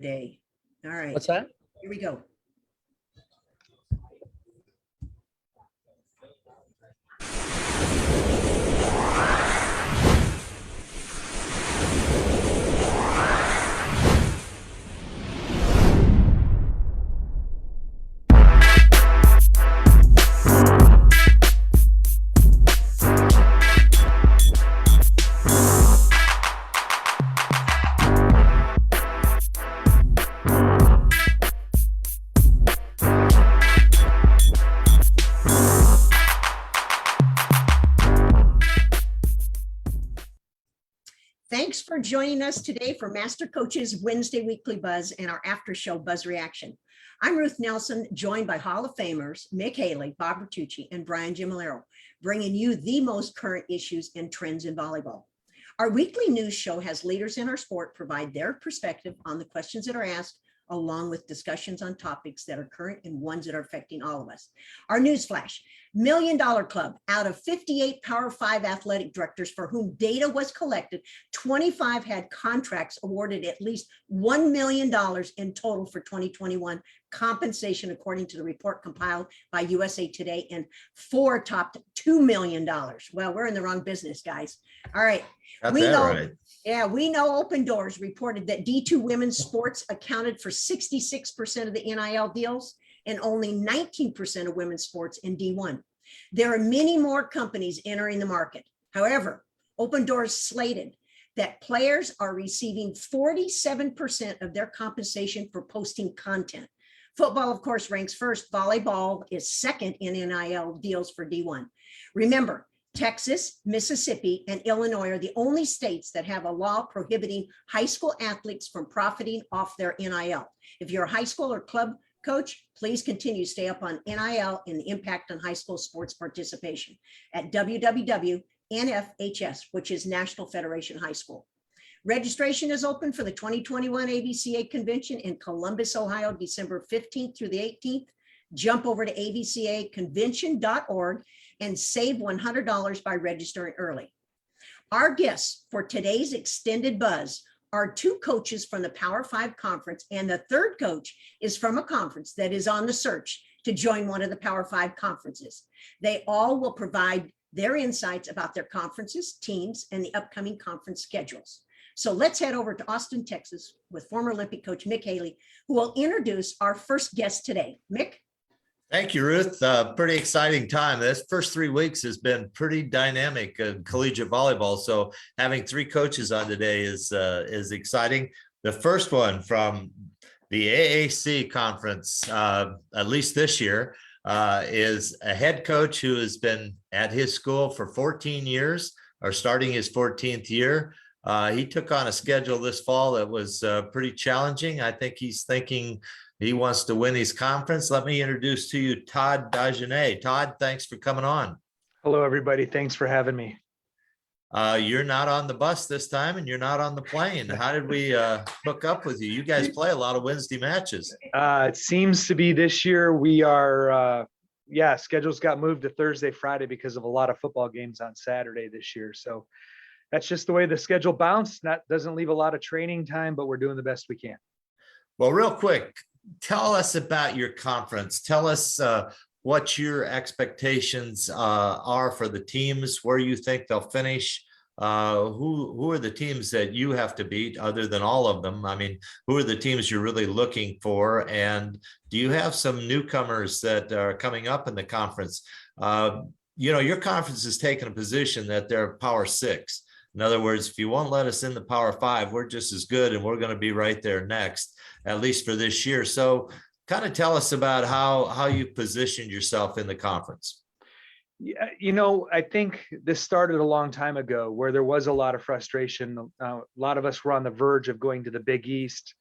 Day. All right. What's that? Here we go. Thanks for joining us today for Master Coaches Wednesday Weekly Buzz and our after show Buzz Reaction. I'm Ruth Nelson, joined by Hall of Famers Mick Haley, Bob Bertucci, and Brian Gimalero, bringing you the most current issues and trends in volleyball. Our weekly news show has leaders in our sport provide their perspective on the questions that are asked, along with discussions on topics that are current and ones that are affecting all of us. Our news flash: $1 Million Club. Out of 58 Power 5 athletic directors for whom data was collected, 25 had contracts awarded at least $1 million in total for 2021 compensation, according to the report compiled by USA Today, and 4 topped $2 million. Well, we're in the wrong business, guys. All right. Got that right. Yeah, we know Open Doors reported that D2 women's sports accounted for 66% of the NIL deals and only 19% of women's sports in D1. There are many more companies entering the market. However, Open Doors slated that players are receiving 47% of their compensation for posting content. Football, of course, ranks first. Volleyball is second in NIL deals for D1. Remember, Texas, Mississippi, and Illinois are the only states that have a law prohibiting high school athletes from profiting off their NIL. If you're a high school or club coach, please continue to stay up on NIL and the impact on high school sports participation at www.nfhs, which is National Federation High School. Registration is open for the 2021 AVCA convention in Columbus, Ohio, December 15th through the 18th. Jump over to avcaconvention.org and save $100 by registering early. Our guests for today's extended buzz are 2 coaches from the Power 5 conference, and the third coach is from a conference that is on the search to join one of the Power 5 conferences. They all will provide their insights about their conferences, teams, and the upcoming conference schedules. So let's head over to Austin, Texas with former Olympic coach Mick Haley, who will introduce our first guest today. Mick? Thank you, Ruth. Pretty exciting time. This first 3 weeks has been pretty dynamic in collegiate volleyball. So having 3 coaches on today is exciting. The first one from the AAC conference, at least this year, is a head coach who has been at his school for 14 years, or starting his 14th year. He took on a schedule this fall that was pretty challenging. I think he's thinking he wants to win his conference. Let me introduce to you Todd Dagenais. Todd, thanks for coming on. Hello, everybody. Thanks for having me. You're not on the bus this time, and you're not on the plane. How did we hook up with you? You guys play a lot of Wednesday matches. It seems to be this year we are, schedules got moved to Thursday, Friday because of a lot of football games on Saturday this year. So that's just the way the schedule bounced. That doesn't leave a lot of training time, but we're doing the best we can. Well, real quick, tell us about your conference. Tell us what your expectations are for the teams, where you think they'll finish. Who are the teams that you have to beat other than all of them? I mean, who are the teams you're really looking for? And do you have some newcomers that are coming up in the conference? Your conference has taken a position that they're Power 6. In other words, if you won't let us in the Power 5, we're just as good, and we're going to be right there next, at least for this year. So kind of tell us about how you positioned yourself in the conference. Yeah, I think this started a long time ago where there was a lot of frustration. A lot of us were on the verge of going to the Big East,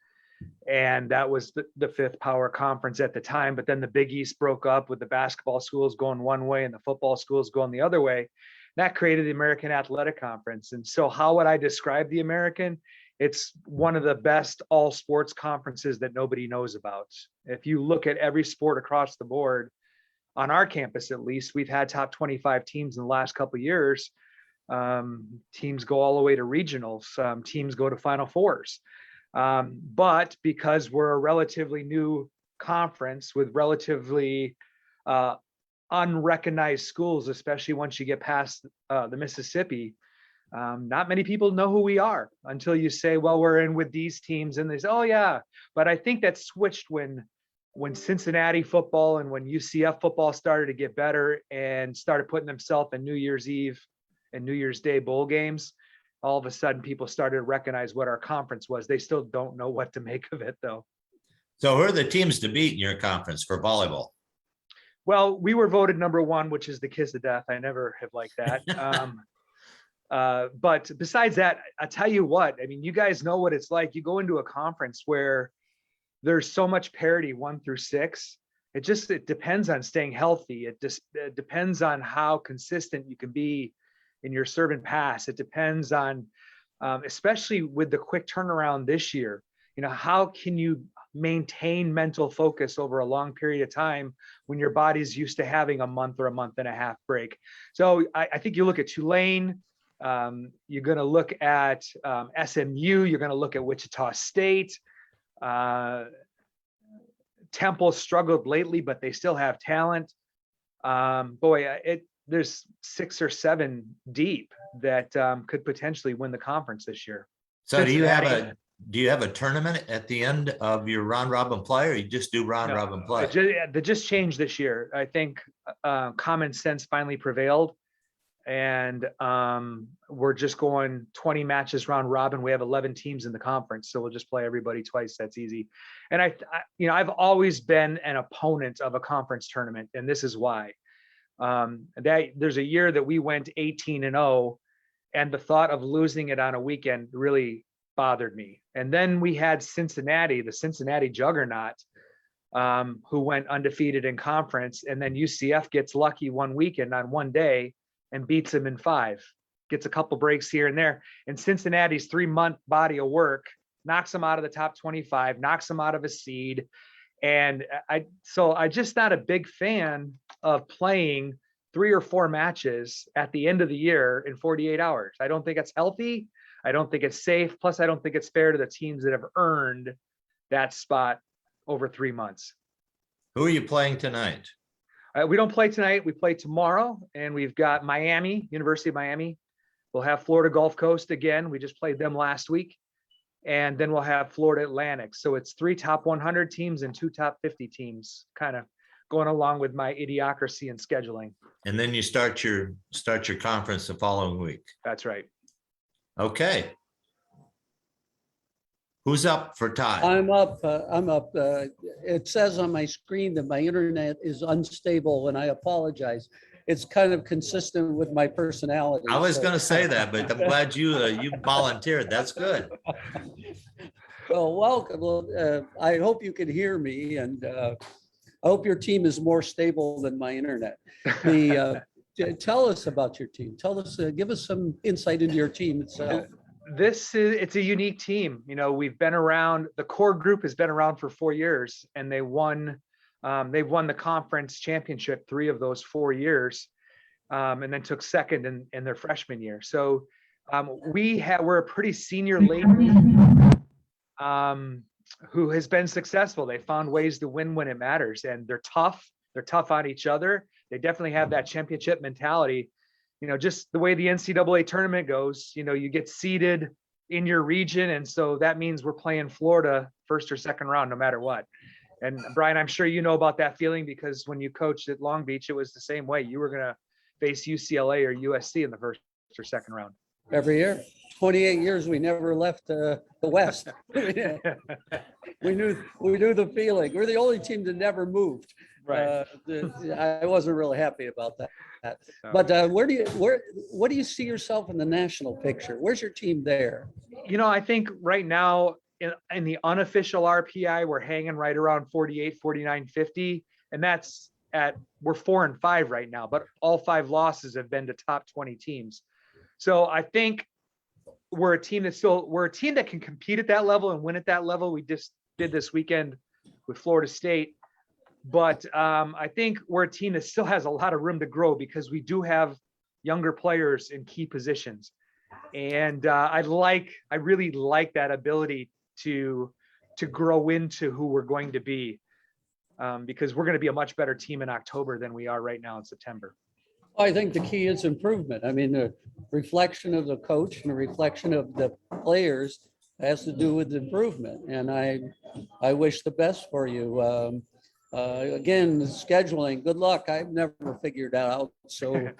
and that was the 5th Power Conference at the time. But then the Big East broke up with the basketball schools going one way and the football schools going the other way. That created the American Athletic Conference. And so how would I describe the American? It's one of the best all sports conferences that nobody knows about. If you look at every sport across the board, on our campus at least, we've had top 25 teams in the last couple of years. Teams go all the way to regionals. Teams go to Final Fours. But because we're a relatively new conference with relatively unrecognized schools, especially once you get past the Mississippi, not many people know who we are until you say, well, we're in with these teams, and they say, oh yeah. But I think that switched when Cincinnati football and when UCF football started to get better and started putting themselves in New Year's Eve and New Year's Day bowl games. All of a sudden people started to recognize what our conference was. They still don't know what to make of it though. So who are the teams to beat in your conference for volleyball? Well, we were voted number one, which is the kiss of death. I never have liked that. But besides that, I tell you what, I mean, you guys know what it's like. You go into a conference where there's so much parity 1 through 6. It depends on staying healthy. It depends on how consistent you can be in your serve and pass. It depends on, especially with the quick turnaround this year, how can you maintain mental focus over a long period of time when your body's used to having a month or a month and a half break? So I think you look at Tulane, you're going to look at SMU, you're going to look at Wichita State. Temple struggled lately, but they still have talent. There's 6 or 7 deep that could potentially win the conference this year. So do you have a tournament at the end of your round robin play, or you just do round robin play? They just changed this year. I think common sense finally prevailed, and we're just going 20 matches round robin. We have 11 teams in the conference, so we'll just play everybody twice. That's easy. And I've always been an opponent of a conference tournament, and this is why. There's a year that we went 18-0, and the thought of losing it on a weekend really bothered me. And then we had Cincinnati, the Cincinnati juggernaut, who went undefeated in conference, and then UCF gets lucky one weekend on one day and beats them in 5, gets a couple breaks here and there. And Cincinnati's 3-month body of work knocks them out of the top 25, knocks them out of a seed. And I'm just not a big fan of playing 3 or 4 matches at the end of the year in 48 hours. I don't think it's healthy. I don't think it's safe. Plus, I don't think it's fair to the teams that have earned that spot over 3 months. Who are you playing tonight? We don't play tonight. We play tomorrow, and we've got Miami, University of Miami. We'll have Florida Gulf Coast again. We just played them last week. And then we'll have Florida Atlantic. So it's 3 top 100 teams and 2 top 50 teams, kind of going along with my idiocracy and scheduling. And then you start your conference the following week. That's right. Okay. Who's up for Todd? I'm up. It says on my screen that my internet is unstable, and I apologize. It's kind of consistent with my personality. I was going to say that, but I'm glad you volunteered. That's good. Well, welcome. Well, I hope you can hear me, and I hope your team is more stable than my internet. Tell us about your team. Tell us, give us some insight into your team itself. It's a unique team. We've been around, the core group has been around for 4 years, and they've won the conference championship 3 of those 4 years, and then took second in their freshman year. So we're a pretty senior lady who has been successful. They found ways to win when it matters, and they're tough. They're tough on each other. They definitely have that championship mentality. Just the way the NCAA tournament goes, you get seeded in your region. And so that means we're playing Florida first or second round, no matter what. And Brian, I'm sure you know about that feeling, because when you coached at Long Beach, it was the same way. You were going to face UCLA or USC in the first or second round. Every year, 28 years, we never left the West. We knew the feeling. We're the only team that never moved. Right. I wasn't really happy about that. But what do you see yourself in the national picture? Where's your team there? I think right now in the unofficial RPI, we're hanging right around 48, 49, 50. And we're 4 and 5 right now, but all 5 losses have been to top 20 teams. So I think we're a team that can compete at that level and win at that level. We just did this weekend with Florida State. But I think we're a team that still has a lot of room to grow, because we do have younger players in key positions. And I really like that ability to grow into who we're going to be, because we're going to be a much better team in October than we are right now in September. I think the key is improvement. I mean, the reflection of the coach and the reflection of the players has to do with improvement. And I wish the best for you. Again, the scheduling, good luck. I've never figured that out. So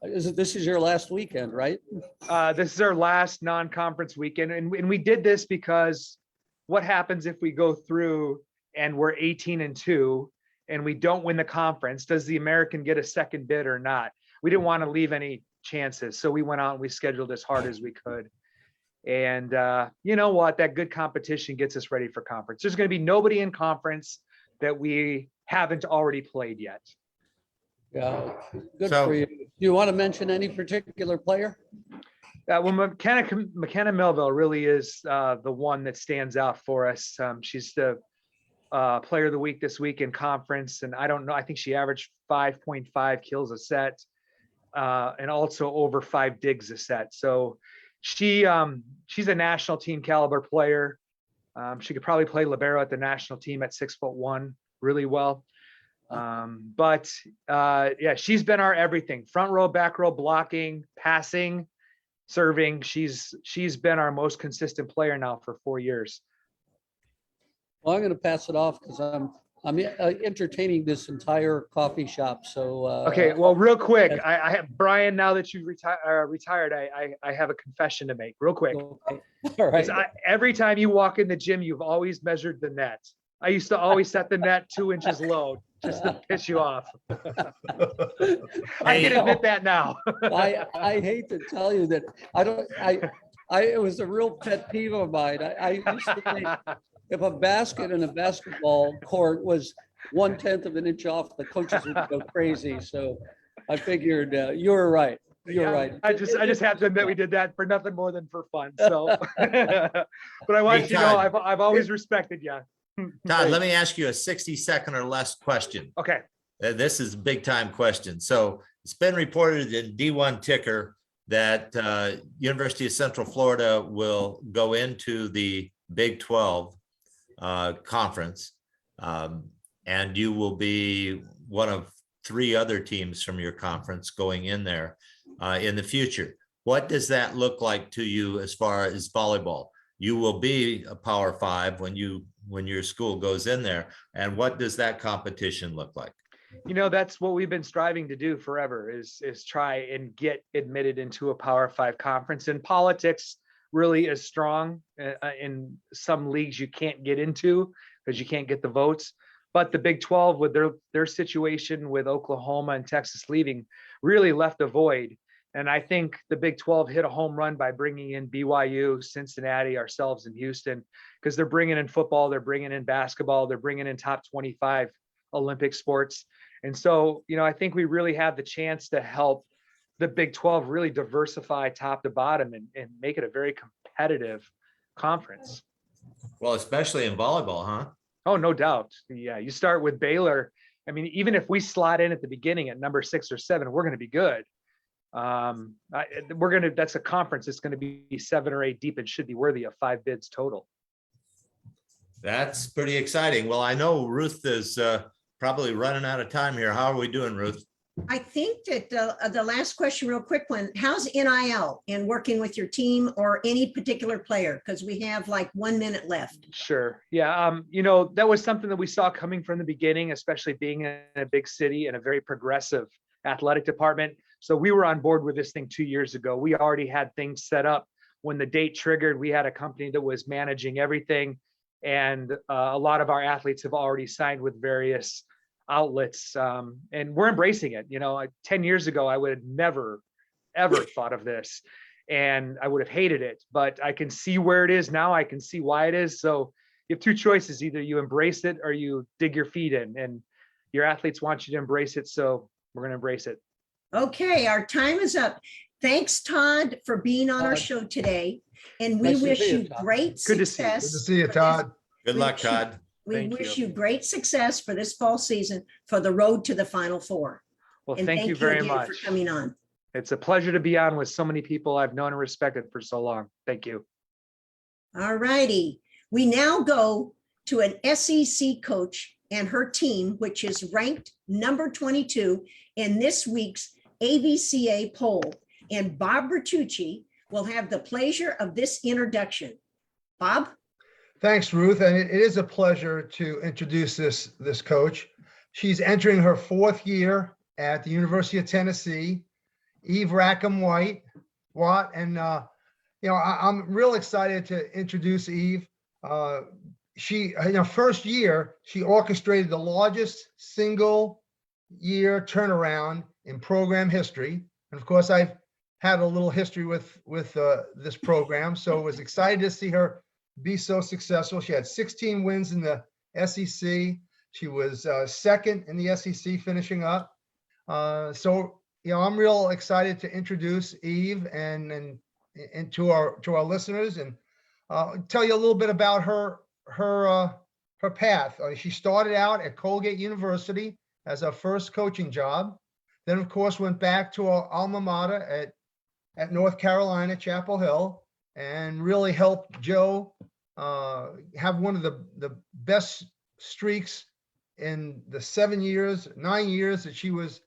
this is your last weekend, right? This is our last non-conference weekend. And we did this because what happens if we go through and we're 18-2 and we don't win the conference? Does the American get a second bid or not? We didn't want to leave any chances. So we went out and we scheduled as hard as we could. And you know what? That good competition gets us ready for conference. There's going to be nobody in conference that we haven't already played yet. Yeah, good So- for you. Do you want to mention any particular player? Well, McKenna Melville really is the one that stands out for us. She's the player of the week this week in conference. And I don't know, I think she averaged 5.5 kills a set and also over 5 digs a set. So she's a national team caliber player. She could probably play libero at the national team at 6'1" really well. But yeah, she's been our everything: front row, back row, blocking, passing, serving. She's been our most consistent player now for 4 years. Well, I'm going to pass it off because I'm entertaining this entire coffee shop. So Okay, well, real quick, I have Brian. Now that you've retired, I have a confession to make, real quick. okay. All right. Every time you walk in the gym, you've always measured the net. I used to always set the net 2 inches low just to piss you off. I can admit that now. I hate to tell you that it was a real pet peeve of mine. I used to think if a basket in a basketball court was 1/10 of an inch off, the coaches would go crazy. So I figured you were right. You're right. I just have to admit we did that for nothing more than for fun. So, but I want you to know I've always respected you. Todd, let me ask you a 60-second or less question. Okay. This is a big time question. So it's been reported in D1 Ticker that University of Central Florida will go into the Big 12 conference, and you will be one of 3 other teams from your conference going in there in the future. What does that look like to you as far as volleyball? You will be a Power 5 when your school goes in there. And what does that competition look like? You know, that's what we've been striving to do forever is try and get admitted into a Power 5 conference. And politics really is strong in some leagues you can't get into because you can't get the votes. But the Big 12 with their situation with Oklahoma and Texas leaving really left a void. And I think the Big 12 hit a home run by bringing in BYU, Cincinnati, ourselves, and Houston, because they're bringing in football, they're bringing in basketball, they're bringing in top 25 Olympic sports. And so, you know, I think we really have the chance to help the Big 12 really diversify top to bottom and make it a very competitive conference. Well, especially in volleyball, huh? Oh, no doubt. Yeah, you start with Baylor. I mean, even if we slot in at the beginning at number 6 or 7, we're going to be good. That's a conference. It's going to be 7 or 8 deep and should be worthy of 5 bids total. That's pretty exciting. Well, I know Ruth is probably running out of time here. How are we doing, Ruth? I think that the last question, real quick one, how's NIL in working with your team or any particular player? Because we have like 1 minute left. Sure. Yeah. You know, that was something that we saw coming from the beginning, especially being in a big city and a very progressive athletic department. So we were on board with this thing 2 years ago. We already had things set up. When the date triggered, we had a company that was managing everything. And a lot of our athletes have already signed with various outlets, and we're embracing it. You know, 10 years ago, I would have never, ever thought of this, and I would have hated it, but I can see where it is now. I can see why it is. So you have 2 choices. Either you embrace it or you dig your feet in, and your athletes want you to embrace it. So we're going to embrace it. Okay, our time is up. Thanks, Todd, for being on our show today. And we Nice to wish see you, you Todd. great Good to see you. success. Good to see you, Todd. Good luck, Todd. We Thank wish you. you great success for this fall season for the road to the Final Four. Well, And thank you very again much. for coming on. It's a pleasure to be on with so many people I've known and respected for so long. Thank you. All righty. We now go to an SEC coach and her team, which is ranked number 22 in this week's AVCA poll. And Bob Bertucci will have the pleasure of this introduction. Bob? Thanks, Ruth. And it is a pleasure to introduce this coach. She's entering her 4th year at the University of Tennessee, Eve Rackham Watt. And, I'm real excited to introduce Eve. She, in her first year, she orchestrated the largest single year turnaround in program history. And of course, I've had a little history with this program. So I was excited to see her be so successful. She had 16 wins in the SEC. She was second in the SEC finishing up. So, I'm real excited to introduce Eve and to our listeners and tell you a little bit about her path. She started out at Colgate University as her first coaching job. Then, of course, went back to our alma mater at North Carolina, Chapel Hill, and really helped Joe have one of the best streaks in the 9 years that she was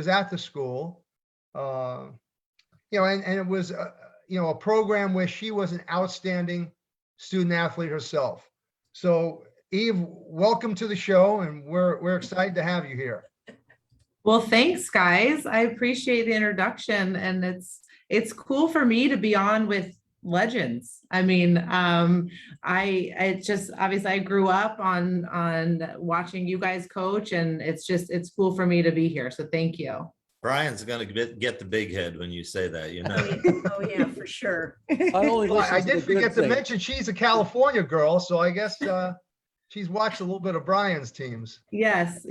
at the school. And it was a program where she was an outstanding student athlete herself. So Eve, welcome to the show, and we're excited to have you here. Well, thanks, guys. I appreciate the introduction, and it's cool for me to be on with legends. I mean, I just obviously I grew up on watching you guys coach, and it's cool for me to be here. So thank you. Brian's going to get the big head when you say that, Oh yeah, for sure. I did forget to mention she's a California girl, so I guess she's watched a little bit of Brian's teams. Yes,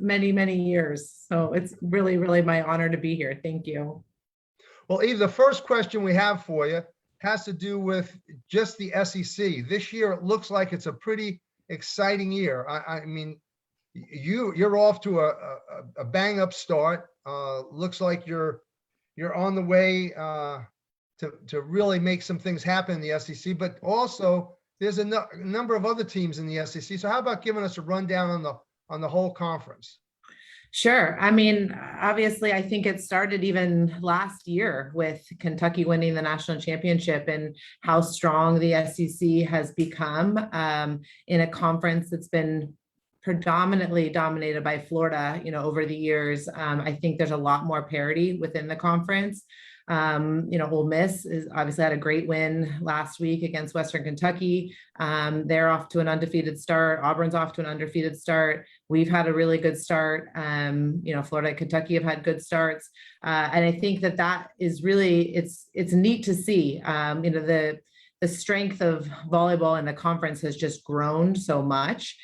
many, many years. So it's really, really my honor to be here. Thank you. Well, Eve, the first question we have for you has to do with just the SEC. This year, it looks like it's a pretty exciting year. I mean, you're off to a bang up start. Looks like you're on the way to really make some things happen in the SEC, but also there's a number of other teams in the SEC. So how about giving us a rundown on the whole conference? Sure. I mean, obviously, I think it started even last year with Kentucky winning the national championship and how strong the SEC has become in a conference that's been predominantly dominated by Florida, over the years. I think there's a lot more parity within the conference. Ole Miss is obviously had a great win last week against Western Kentucky. They're off to an undefeated start. Auburn's off to an undefeated start. We've had a really good start. Florida and Kentucky have had good starts. And I think that is really, it's neat to see, the strength of volleyball in the conference has just grown so much.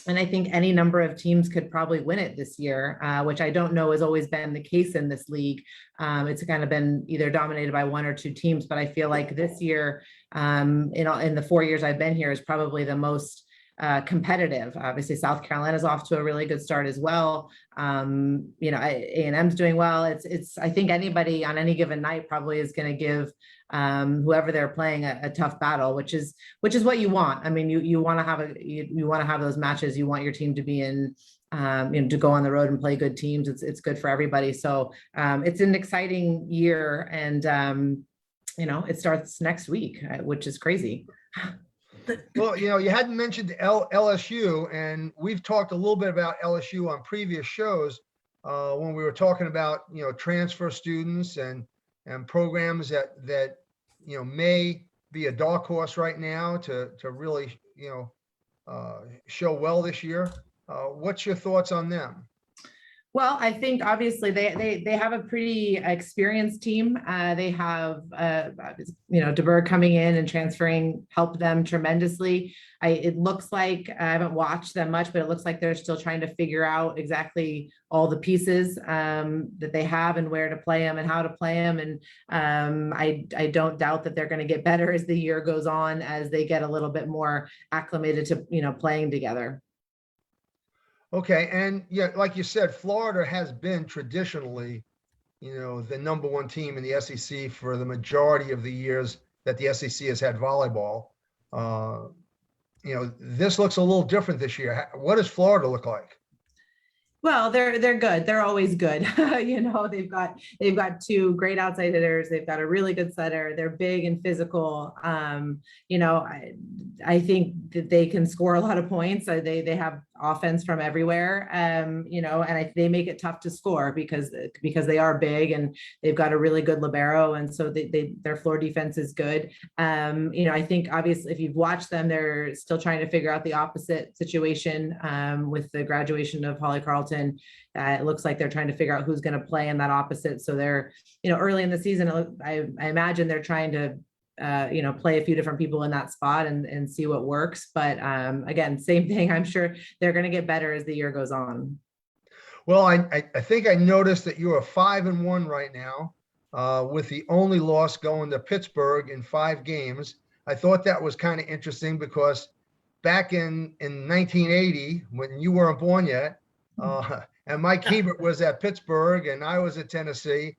And I think any number of teams could probably win it this year, which I don't know has always been the case in this league. It's kind of been either dominated by one or two teams, but I feel like this year, in the 4 years I've been here, is probably the most competitive. Obviously, South Carolina's off to a really good start as well. A&M's doing well. I think anybody on any given night probably is going to give whoever they're playing a tough battle, which is what you want. I mean, you want to have those matches. You want your team to be in, to go on the road and play good teams. It's good for everybody. So it's an exciting year, and it starts next week, which is crazy. Well, you hadn't mentioned LSU, and we've talked a little bit about LSU on previous shows when we were talking about, transfer students and programs that may be a dark horse right now to really, show well this year. What's your thoughts on them? Well, I think obviously they have a pretty experienced team. They have DeBerg coming in and transferring helped them tremendously. It looks like, I haven't watched them much, but it looks like they're still trying to figure out exactly all the pieces that they have and where to play them and how to play them. And I don't doubt that they're going to get better as the year goes on, as they get a little bit more acclimated to playing together. Okay, and yeah, like you said, Florida has been traditionally, the number one team in the SEC for the majority of the years that the SEC has had volleyball. This looks a little different this year. What does Florida look like? Well, they're good. They're always good. They've got two great outside hitters. They've got a really good setter. They're big and physical. I think that they can score a lot of points. They have offense from everywhere. They make it tough to score because they are big and they've got a really good libero, and so their floor defense is good. I think obviously if you've watched them, they're still trying to figure out the opposite situation with the graduation of Holly Carlton. It looks like they're trying to figure out who's going to play in that opposite. So they're, early in the season, I imagine they're trying to, play a few different people in that spot and see what works. But again, same thing. I'm sure they're going to get better as the year goes on. Well, I think I noticed that you are 5-1 right now, with the only loss going to Pittsburgh in 5 games. I thought that was kind of interesting because back in 1980, when you weren't born yet, and Mike Hebert was at Pittsburgh and I was at Tennessee,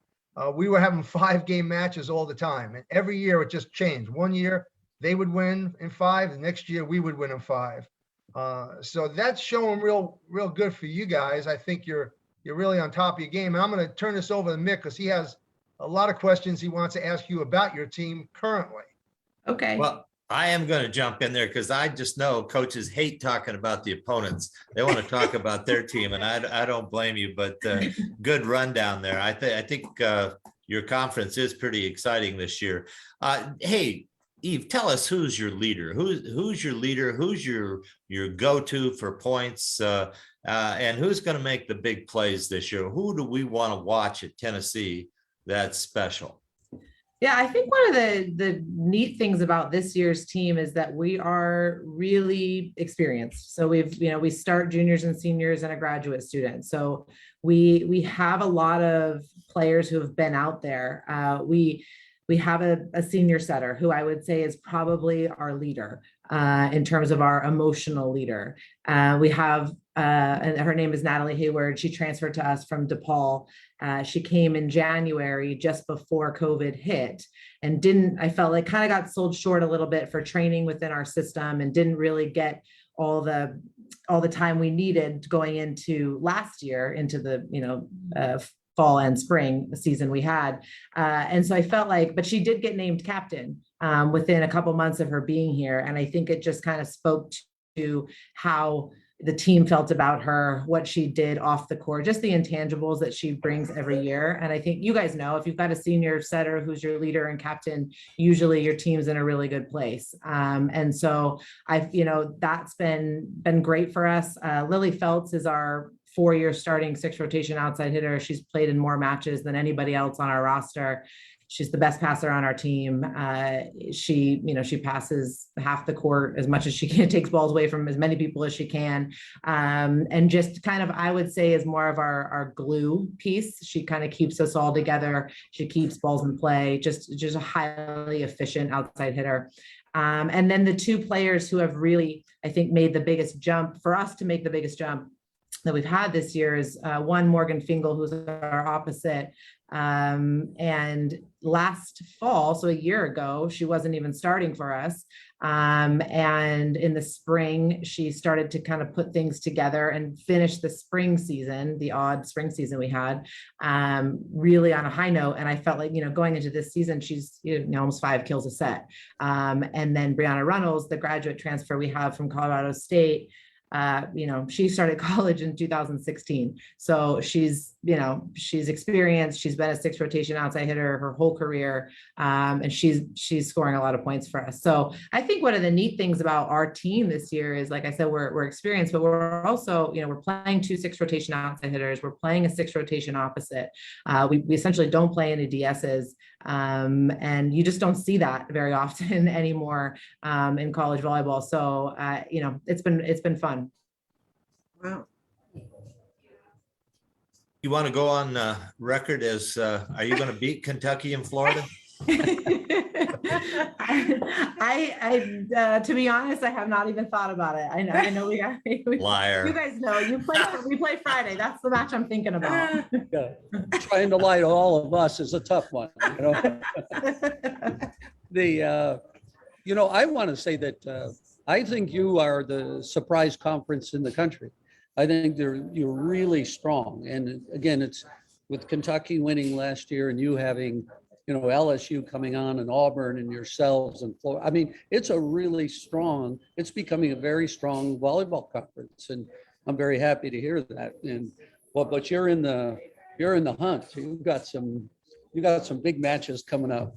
we were having 5-game matches all the time. And every year it just changed. One year they would win in 5. The next year we would win in 5. So that's showing real good for you guys. I think you're really on top of your game. And I'm going to turn this over to Mick because he has a lot of questions he wants to ask you about your team currently. Okay. Well, I am going to jump in there because I just know coaches hate talking about the opponents. They want to talk about their team, and I don't blame you. But good rundown there. I think your conference is pretty exciting this year. Hey, Eve, tell us who's your leader. Who's your leader? Who's your go-to for points? And who's going to make the big plays this year? Who do we want to watch at Tennessee that's special? Yeah, I think one of the neat things about this year's team is that we are really experienced. So we start juniors and seniors and a graduate student. So we have a lot of players who have been out there. We have a senior setter who I would say is probably our leader in terms of our emotional leader. We have, and her name is Natalie Hayward. She transferred to us from DePaul. She came in January just before COVID hit and I felt like kind of got sold short a little bit for training within our system and didn't really get all the time we needed going into last year, into the, fall and spring season we had. And so I felt like, but she did get named captain within a couple months of her being here. And I think it just kind of spoke to how the team felt about her, what she did off the court, just the intangibles that she brings every year. And I think you guys know, if you've got a senior setter who's your leader and captain, usually your team's in a really good place. And so that's been great for us. Lilly Feltz is our 4-year starting 6 rotation outside hitter. She's played in more matches than anybody else on our roster. She's the best passer on our team. She passes half the court as much as she can, takes balls away from as many people as she can. And just kind of, I would say, is more of our glue piece. She kind of keeps us all together. She keeps balls in play, just a highly efficient outside hitter. And then the 2 players who have really, I think, made the biggest jump for us to make the biggest jump that we've had this year is one, Morgan Fingal, who's our opposite. And last fall, so a year ago, she wasn't even starting for us. And in the spring, she started to kind of put things together and finish the spring season, the odd spring season we had, really on a high note. And I felt like, going into this season, she's almost 5 kills a set. And then Brianna Reynolds, the graduate transfer we have from Colorado State, she started college in 2016. So she's experienced. She's been a 6 rotation outside hitter her whole career. And she's scoring a lot of points for us. So I think one of the neat things about our team this year is, like I said, we're experienced, but we're also, we're playing 2 6 rotation outside hitters. We're playing a 6 rotation opposite. We essentially don't play any DSs. And you just don't see that very often anymore in college volleyball. So, it's been fun. Wow. You want to go on record as, are you going to beat Kentucky and Florida? I to be honest, I have not even thought about it. I know Liar. You guys know we play Friday. That's the match I'm thinking about. Yeah. Trying to lie to all of us is a tough one. I want to say that I think you are the surprise conference in the country. I think you're really strong. And again, it's with Kentucky winning last year and you having, LSU coming on and Auburn and yourselves and Florida. I mean, it's it's becoming a very strong volleyball conference. And I'm very happy to hear that. And but you're in the hunt. You've got some big matches coming up.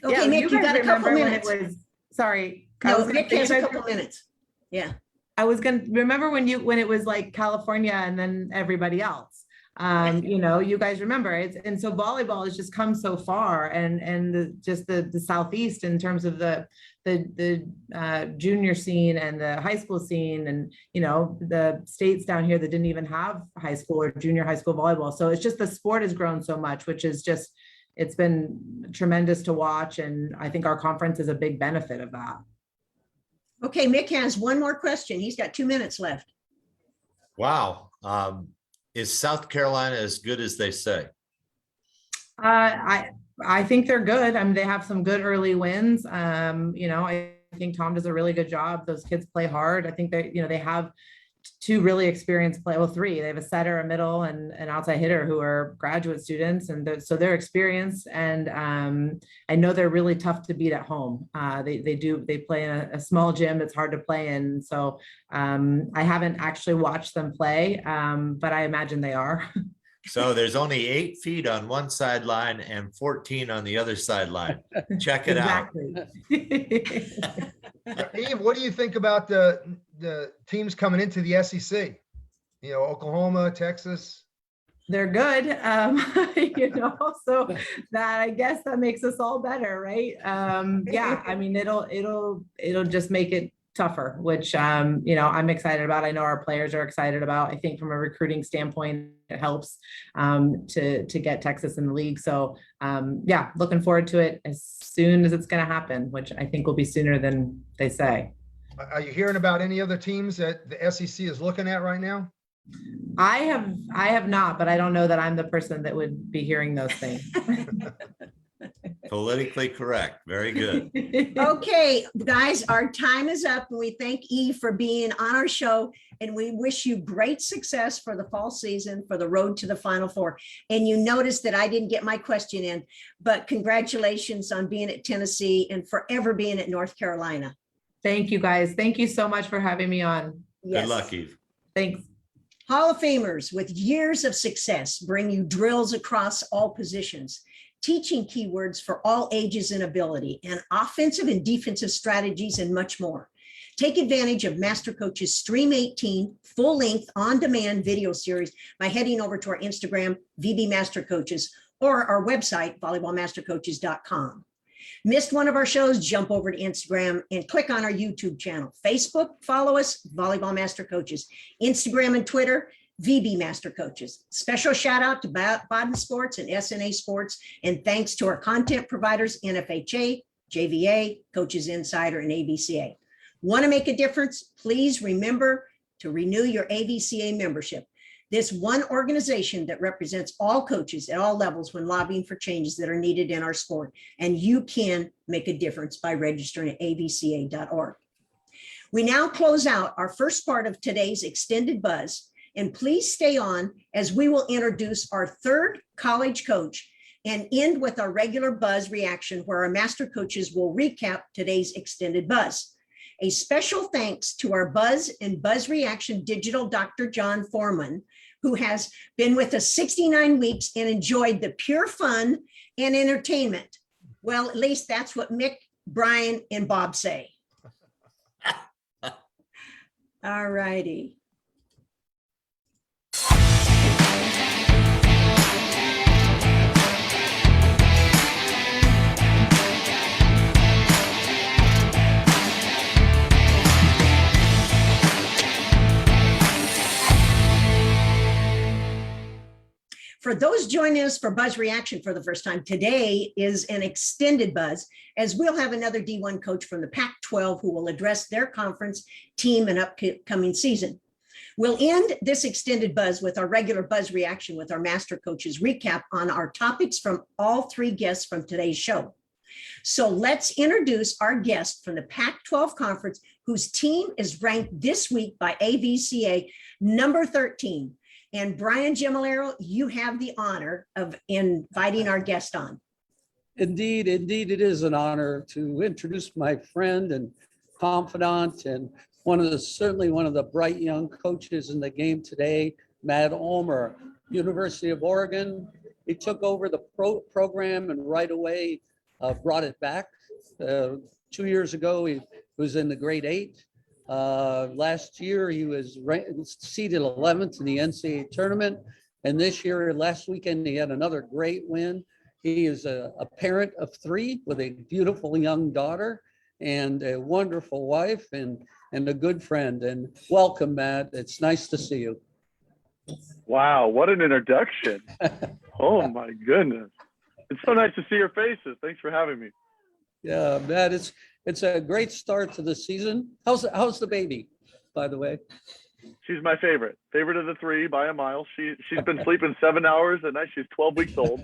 Okay, Nick, you got a couple minutes. Sorry. No, Nick has a couple minutes. Yeah. I was gonna remember when it was like California and then everybody else. You guys remember it. And so volleyball has just come so far, and the Southeast in terms of the junior scene and the high school scene, and the states down here that didn't even have high school or junior high school volleyball. So it's just the sport has grown so much, which is just, it's been tremendous to watch. And I think our conference is a big benefit of that. Okay, Mick has one more question. He's got 2 minutes left. Wow. Is South Carolina as good as they say? I think they're good. I mean, they have some good early wins. I think Tom does a really good job. Those kids play hard. I think they have two really experienced three. They have a setter, a middle, and an outside hitter who are graduate students, and so they're experienced. And I know they're really tough to beat at home. They play in a small gym. It's hard to play in. So I haven't actually watched them play, but I imagine they are. So there's only 8 feet on one sideline and 14 on the other sideline. Check it out. Eve, what do you think about the teams coming into the SEC? Oklahoma, Texas. They're good. So that, I guess that makes us all better, right? Yeah, I mean, it'll just make it tougher, which I'm excited about. I know our players are excited about. I think from a recruiting standpoint, it helps to get Texas in the league. So yeah, looking forward to it as soon as it's going to happen, which I think will be sooner than they say. Are you hearing about any other teams that the SEC is looking at right now? I have not, but I don't know that I'm the person that would be hearing those things. Politically correct. Very good. Okay, guys, our time is up. We thank Eve for being on our show, and we wish you great success for the fall season, for the road to the Final Four. And you noticed that I didn't get my question in, but congratulations on being at Tennessee and forever being at North Carolina. Thank you, guys. Thank you so much for having me on. Yes. Good luck, Eve. Thanks. Hall of Famers with years of success bring you drills across all positions, teaching keywords for all ages and ability, and offensive and defensive strategies, and much more. Take advantage of MasterCoaches Stream 18 full-length on-demand video series by heading over to our Instagram, VB MasterCoaches, or our website, volleyballmastercoaches.com. Missed one of our shows? Jump over to Instagram and click on our YouTube channel. Facebook, follow us, Volleyball Master Coaches. Instagram and Twitter, VB Master Coaches. Special shout out to Baden Sports and SNA Sports, and thanks to our content providers, NFHA, JVA, Coaches Insider, and AVCA. Want to make a difference? Please remember to renew your AVCA membership. This one organization that represents all coaches at all levels when lobbying for changes that are needed in our sport. And you can make a difference by registering at avca.org. We now close out our first part of today's extended buzz. And please stay on as we will introduce our third college coach and end with our regular buzz reaction, where our master coaches will recap today's extended buzz. A special thanks to our buzz and buzz reaction digital Dr. John Foreman, who has been with us 69 weeks and enjoyed the pure fun and entertainment. Well, at least that's what Mick, Brian, and Bob say. All righty. For those joining us for Buzz Reaction for the first time, today is an extended buzz, as we'll have another D1 coach from the Pac-12 who will address their conference, team, and upcoming season. We'll end this extended buzz with our regular Buzz Reaction with our Master Coaches recap on our topics from all three guests from today's show. So let's introduce our guest from the Pac-12 Conference, whose team is ranked this week by AVCA number 13. And Brian Gemolero, you have the honor of inviting our guest on. Indeed, it is an honor to introduce my friend and confidant and certainly one of the bright young coaches in the game today, Matt Ulmer, University of Oregon. He took over the program and right away brought it back. 2 years ago, he was in the grade 8. Last year, he was seeded 11th in the NCAA tournament. And this year, last weekend, he had another great win. He is a parent of 3 with a beautiful young daughter and a wonderful wife and a good friend. And welcome, Matt. It's nice to see you. Wow, what an introduction. Oh my goodness. It's so nice to see your faces. Thanks for having me. Yeah, Matt, it's a great start to the season. How's the baby, by the way? She's my favorite of the 3 by a mile. She's been sleeping 7 hours a night. She's 12 weeks old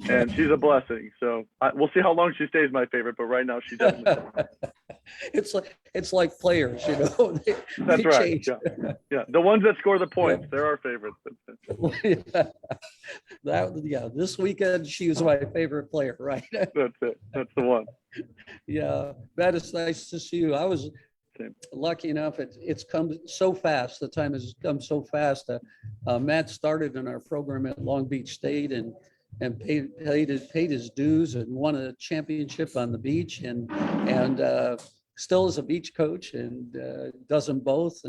and she's a blessing. So we'll see how long she stays my favorite, but right now she definitely It's like players, you know. That's they right. change. Yeah. The ones that score the points, they're our favorites. This weekend she was my favorite player, right? That's it. That's the one. Yeah, Matt, it's nice to see you. I was lucky enough, it's come so fast. The time has come so fast. Matt started in our program at Long Beach State and paid his dues and won a championship on the beach and still is a beach coach and does them both.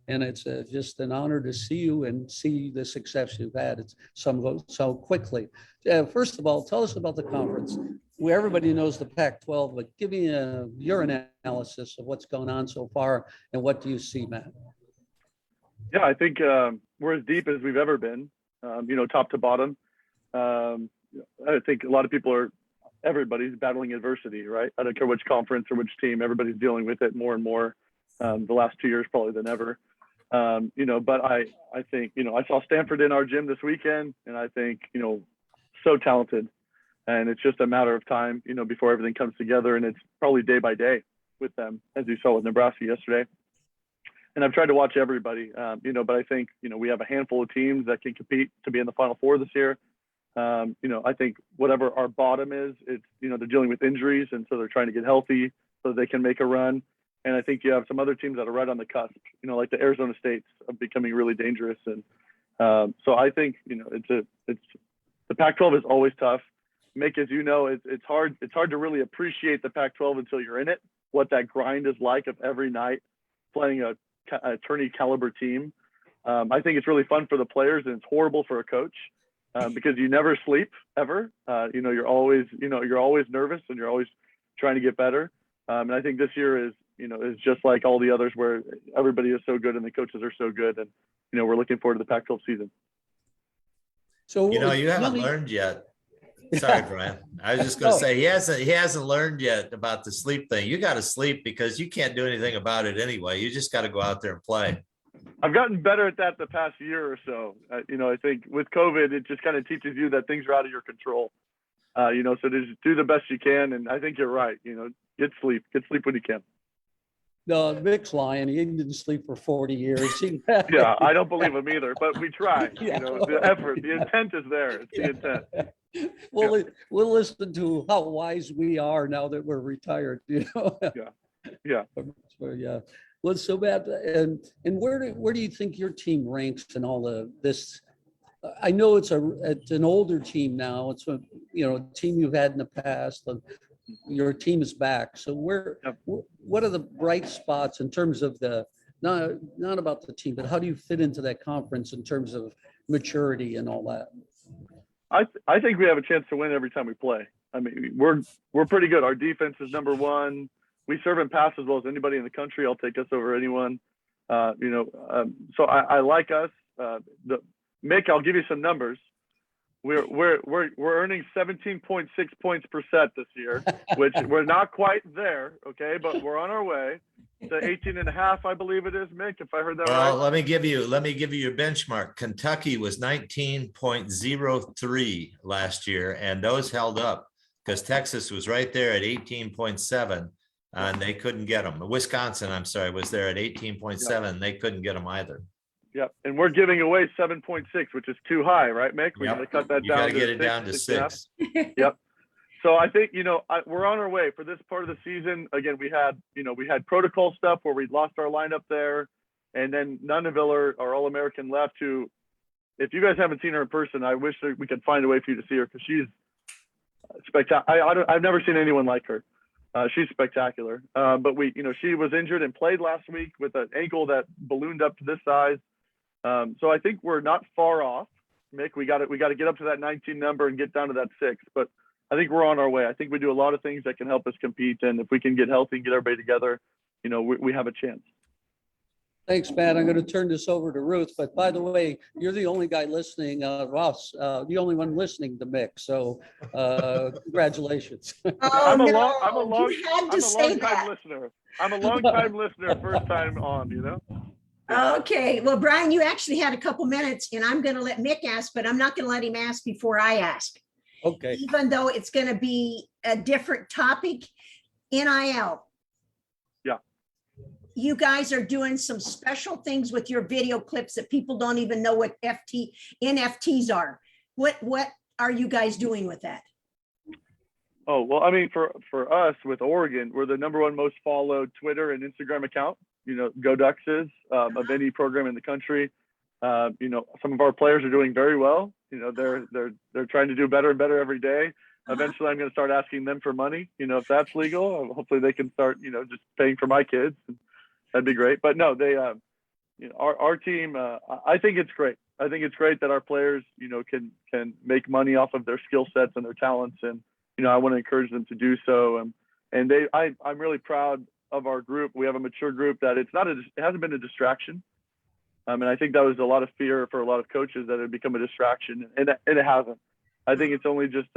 And it's just an honor to see you and see the success you've had. It's so quickly. First of all, tell us about the conference. Everybody knows the Pac-12, but give me your analysis of what's going on so far and what do you see, Matt? Yeah, I think we're as deep as we've ever been, top to bottom. I think a lot of everybody's battling adversity, right? I don't care which conference or which team, everybody's dealing with it more and more the last 2 years probably than ever. But I think, I saw Stanford in our gym this weekend and I think, so talented. And it's just a matter of time, before everything comes together. And it's probably day by day with them, as you saw with Nebraska yesterday. And I've tried to watch everybody, but I think, we have a handful of teams that can compete to be in the Final Four this year. I think whatever our bottom is, it's, they're dealing with injuries. And so they're trying to get healthy so they can make a run. And I think you have some other teams that are right on the cusp, like the Arizona States of becoming really dangerous. And so I think, the Pac-12 is always tough. Mick, as you know, it's hard to really appreciate the Pac-12 until you're in it, what that grind is like of every night playing a tourney caliber team. I think it's really fun for the players and it's horrible for a coach because you never sleep ever. You're always nervous and you're always trying to get better. And I think this year is just like all the others where everybody is so good and the coaches are so good. And, we're looking forward to the Pac-12 season. So, you haven't learned yet. Sorry, Brian. I was just going to say he hasn't learned yet about the sleep thing. You got to sleep because you can't do anything about it anyway. You just got to go out there and play. I've gotten better at that the past year or so. I think with COVID, it just kind of teaches you that things are out of your control. So just do the best you can. And I think you're right. Get sleep when you can. No, Mick's lying. He didn't sleep for 40 years. Yeah, I don't believe him either, but we try. The effort, the intent is there. It's the intent. We'll listen to how wise we are now that we're retired. Yeah. So, yeah. Well, so bad. And where do you think your team ranks in all of this? I know it's an older team now. It's a team you've had in the past. Your team is back. So what are the bright spots in terms of not about the team, but how do you fit into that conference in terms of maturity and all that? I think we have a chance to win every time we play. I mean, we're pretty good. Our defense is number one. We serve and pass as well as anybody in the country. I'll take us over anyone. So I like us. Mick, I'll give you some numbers. We're earning 17.6 points per set this year, which we're not quite there, okay, but we're on our way to 18.5, I believe it is, Mick, if I heard that right. Well, let me give you a benchmark. Kentucky was 19.03 last year, and those held up. because Texas was right there at 18.7 and they couldn't get them. Wisconsin, I'm sorry, was there at 18.7. They couldn't get them either. Yep. And we're giving away 7.6, which is too high, right, Mick? We're going to cut that You down got to to get it down to 6. 6. Yep. So I think, we're on our way for this part of the season. Again, we had protocol stuff where we lost our lineup there. And then Nunaville, our All-American left, who, if you guys haven't seen her in person, I wish that we could find a way for you to see her because she's spectacular. I've never seen anyone like her. She's spectacular. But she was injured and played last week with an ankle that ballooned up to this size. So I think we're not far off, Mick. We got to get up to that 19 number and get down to that 6. But I think we're on our way. I think we do a lot of things that can help us compete. And if we can get healthy and get everybody together, we have a chance. Thanks, Matt. I'm going to turn this over to Ruth. But by the way, you're the only guy listening, Ross, the only one listening to Mick. So congratulations. Oh, I'm a no, long you had to say that. listener. I'm a long time listener, first time on, Okay, well, Brian, you actually had a couple minutes and I'm going to let Mick ask, but I'm not going to let him ask before I ask. Okay. Even though it's going to be a different topic, NIL. Yeah. You guys are doing some special things with your video clips that people don't even know what NFTs are. What are you guys doing with that? Oh, well, I mean, for us with Oregon, we're the #1 most followed Twitter and Instagram account, Go Ducks is of any program in the country. Some of our players are doing very well. They're trying to do better and better every day. Eventually I'm going to start asking them for money, if that's legal. Hopefully they can start, just paying for my kids. That'd be great. But no, they, our team, I think it's great. I think it's great that our players, can make money off of their skill sets and their talents. And, I want to encourage them to do so. And I'm really proud of our group. We have a mature group that it hasn't been a distraction. And I think that was a lot of fear for a lot of coaches that it would become a distraction, and it hasn't. I think it's only just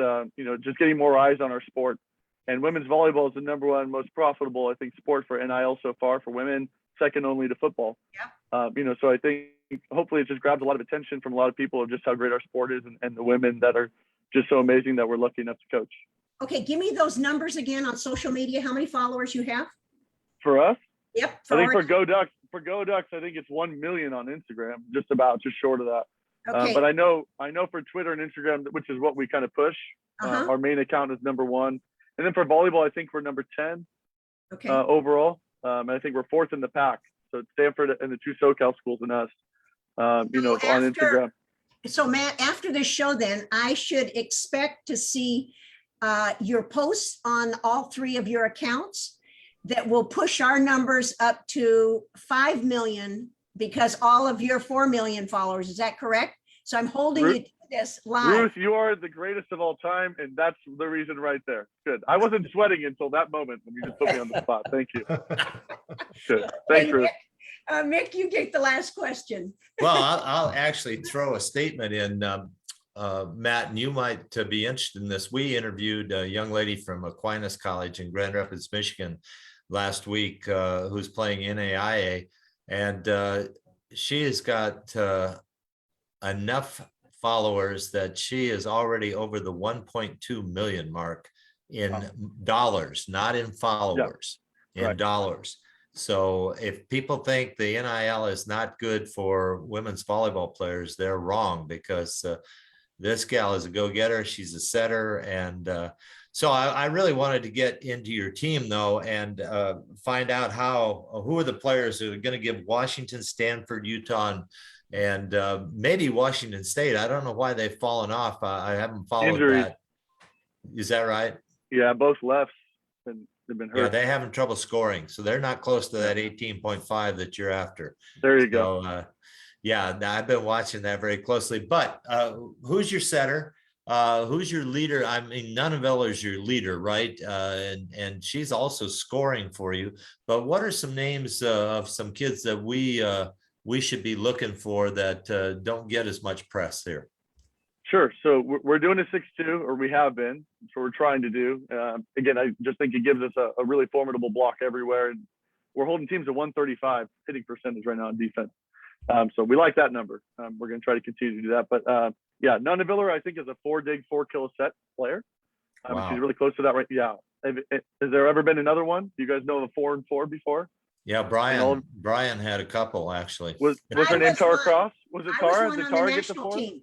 just getting more eyes on our sport. And women's volleyball is the #1 most profitable, I think, sport for NIL so far for women, second only to football. Yeah. So I think hopefully it just grabs a lot of attention from a lot of people of just how great our sport is and the women that are just so amazing that we're lucky enough to coach. Okay, give me those numbers again on social media, how many followers you have? For us, Yep. I think for Go Ducks, I think it's 1 million on Instagram, just short of that. Okay. But I know for Twitter and Instagram, which is what we kind of push, our main account is #1. And then for volleyball, I think we're number 10 overall. And I think we're 4th in the pack. So it's Stanford and the 2 SoCal schools and us, on Instagram. So Matt, after this show, then I should expect to see your posts on all 3 of your accounts that will push our numbers up to 5 million because all of your 4 million followers. Is that correct? So I'm holding you to this live. Ruth, you are the greatest of all time, and that's the reason right there. Good. I wasn't sweating until that moment when you just put me on the spot. Thank you. Good. Thanks, Ruth. Mick, you get the last question. Well, I'll actually throw a statement in, Matt, and you might be interested in this. We interviewed a young lady from Aquinas College in Grand Rapids, Michigan last week, who's playing NAIA, and she has got enough followers that she is already over the 1.2 million mark in dollars, not in followers, in dollars. So if people think the NIL is not good for women's volleyball players, they're wrong, because this gal is a go-getter. She's a setter. And so I really wanted to get into your team, though, and find out who are the players who are going to give Washington, Stanford, Utah, and maybe Washington State. I don't know why they've fallen off. I haven't followed Injuries. that. Is that right? Yeah, both lefts. And they've been hurt. Yeah, they're having trouble scoring. So they're not close to that 18.5 that you're after. There you go. So, yeah, I've been watching that very closely. But who's your setter? Who's your leader? I mean, Nunaville is your leader, right? And she's also scoring for you. But what are some names of some kids that we should be looking for that don't get as much press here? Sure. So we're doing a 6-2, or we have been. That's what we're trying to do. Again, I just think it gives us a really formidable block everywhere. And we're holding teams at 135 hitting percentage right now on defense. So we like that number. We're going to try to continue to do that. But yeah, Nunaville, I think, is a 4 dig, 4 kill a set player. Wow. She's really close to that, right? Yeah. Has there ever been another one? Do you guys know of a 4-4 before? Yeah, Brian had a couple actually. Was I her name was Tara one. Cross? Was it I was Tara? one Did on the Tara get the national 4? team.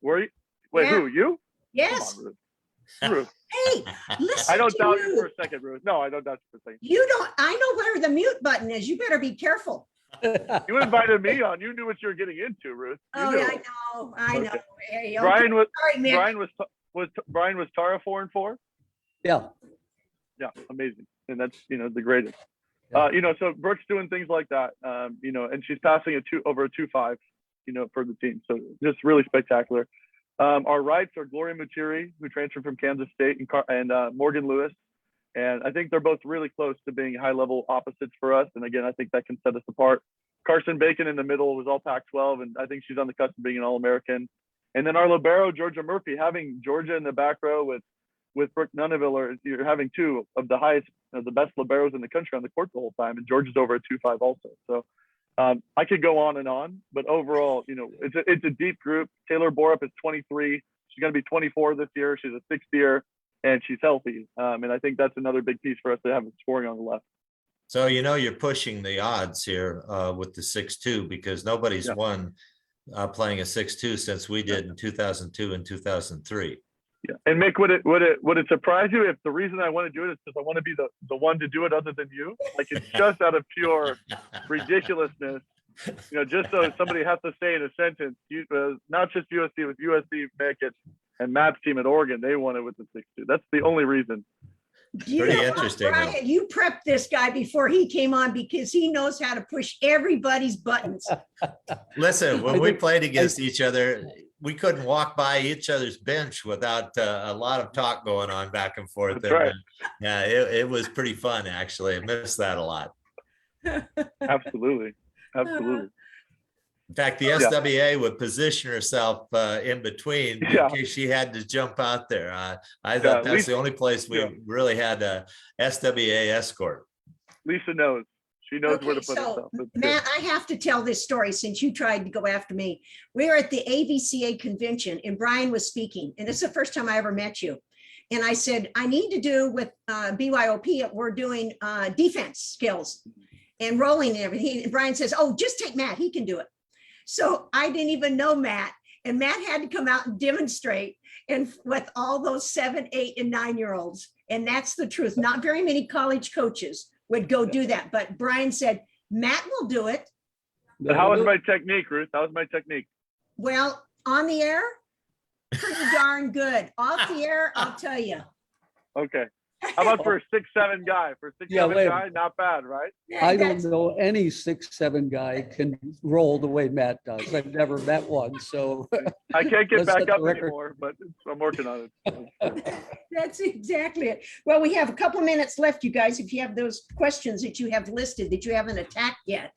Were you? Wait, Yeah. who? You? Yes. Come on, Ruth. Ruth. Hey, listen I don't to doubt you for you. a second, Ruth. No, I don't doubt you for a second. You don't, I know where the mute button is. You better be careful. You invited me on. You knew what you were getting into, Ruth. You Oh, knew. yeah, I know. Okay. Hey, okay. Brian was Sorry, Mick. Brian was Tara 4-4. Yeah. Yeah, amazing, and that's the greatest. Yeah. So Brooke's doing things like that, and she's passing over a 2.5, for the team. So just really spectacular. Our rights are Gloria Mutiri, who transferred from Kansas State, and Morgan Lewis. And I think they're both really close to being high-level opposites for us. And again, I think that can set us apart. Carson Bacon in the middle was all Pac-12, and I think she's on the cusp of being an All-American. And then our libero, Georgia Murphy, having Georgia in the back row with Brooke Nuneville, you're having two of the highest, the best liberos in the country on the court the whole time. And Georgia's over a 2.5 also. So I could go on and on, but overall, it's a deep group. Taylor Borup is 23. She's going to be 24 this year. She's a 6th year. And she's healthy. And I think that's another big piece for us to have scoring on the left. So, you're pushing the odds here with the 6-2 because nobody's won playing a 6-2 since we did in 2002 and 2003. Yeah. And Mick, would it surprise you if the reason I want to do it is because I want to be the one to do it other than you? Like, it's just out of pure ridiculousness. Just so somebody has to say in a sentence, not just USC, with USC, Mick, and Matt's team at Oregon, they won it with the 6-2. That's the only reason. Pretty interesting. Brian, you prepped this guy before he came on because he knows how to push everybody's buttons. Listen, when we played against each other, we couldn't walk by each other's bench without a lot of talk going on back and forth. That's right. Yeah, it was pretty fun, actually. I missed that a lot. Absolutely. In fact, the SWA would position herself in between in case she had to jump out there. I thought that's the only place we really had a SWA escort. Lisa knows. She knows where to put herself. Matt, I have to tell this story since you tried to go after me. We were at the AVCA convention and Brian was speaking. And this is the first time I ever met you. And I said, I need to do with BYOP, we're doing defense skills and rolling and everything. And Brian says, oh, just take Matt, he can do it. So I didn't even know Matt, and Matt had to come out and demonstrate and with all those 7, 8, and 9-year-olds. And that's the truth. Not very many college coaches would go do that. But Brian said, Matt will do it. But how was my technique, Ruth? How was my technique? Well, on the air, pretty darn good. Off the air, I'll tell you. Okay. How about for a 6'7" guy? For a 6'7" guy, not bad, right? I don't know any 6'7" guy can roll the way Matt does. I've never met one, so. I can't get Let's back set the up record. anymore, but I'm working on it. That's exactly it. Well, we have a couple minutes left, you guys, if you have those questions that you have listed that you haven't attacked yet.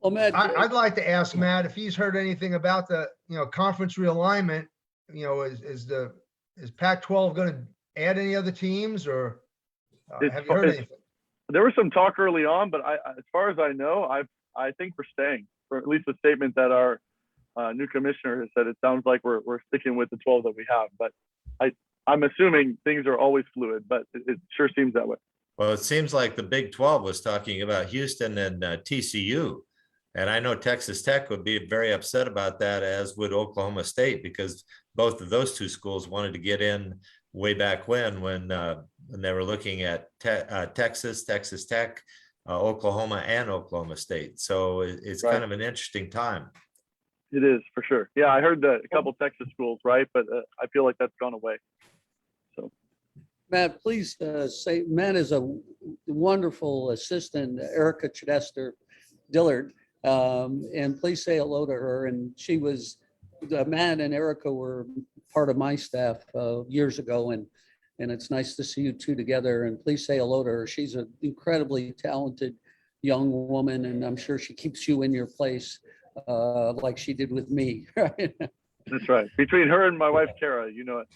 Well, Matt, I'd like to ask Matt if he's heard anything about the, conference realignment. Is Pac-12 going to add any other teams or have you heard anything? There was some talk early on, but as far as I know, I think we're staying, or at least the statement that our new commissioner has said. It sounds like we're sticking with the 12 that we have, but I'm assuming things are always fluid, but it sure seems that way. Well, it seems like the Big 12 was talking about Houston and TCU. And I know Texas Tech would be very upset about that, as would Oklahoma State, because both of those two schools wanted to get in way back when they were looking at Texas Tech, Oklahoma, and Oklahoma State. So it's kind of an interesting time. It is, for sure. Yeah, I heard a couple Texas schools, right? But I feel like that's gone away. So, Matt, please say, Matt is a wonderful assistant, Erica Chidester Dillard, and please say hello to her. And she was, Matt and Erica were part of my staff years ago, and it's nice to see you two together. And please say hello to her. She's an incredibly talented young woman, and I'm sure she keeps you in your place like she did with me. That's right. Between her and my wife Kara, you know it.